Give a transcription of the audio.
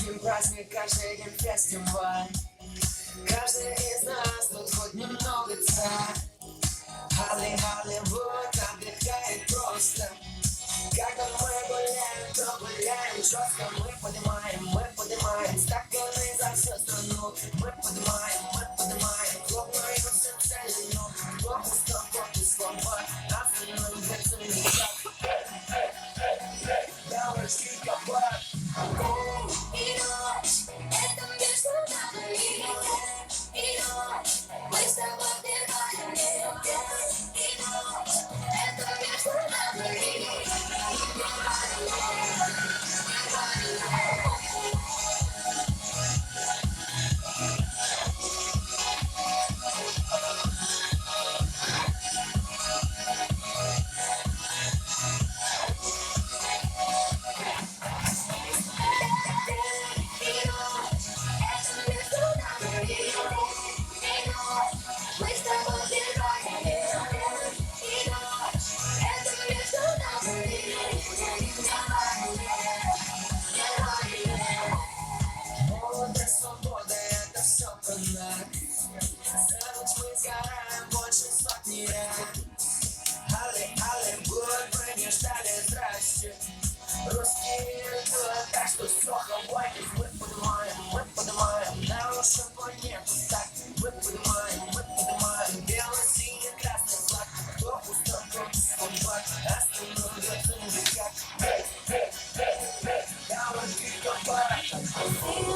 день праздник, каждый день фестиваль. Каждый из нас тут хоть немного царь. Холливуд отдыхает просто. Когда мы гуляем, то гуляем жестко. Мы поднимаем стаканы за всю страну. Мы поднимаем, хлопаются целину. Фокус слова, остальным лицом никак. Девочки копают. И ночь, это между нами и ночь, мы с тобой вдвоем. И ночь, это между нами Молодость, свобода, это все про нас. За ночь мы сгораем больше сотни раз. Холливуд, мы не ждали, здрасте. Русские идут, так что все, хавайтесь. Мы поднимаем на нашу планету так. Мы поднимаем бело-синий красный флаг. Фокус, флаг, остальным лицом никак. Девочки копают.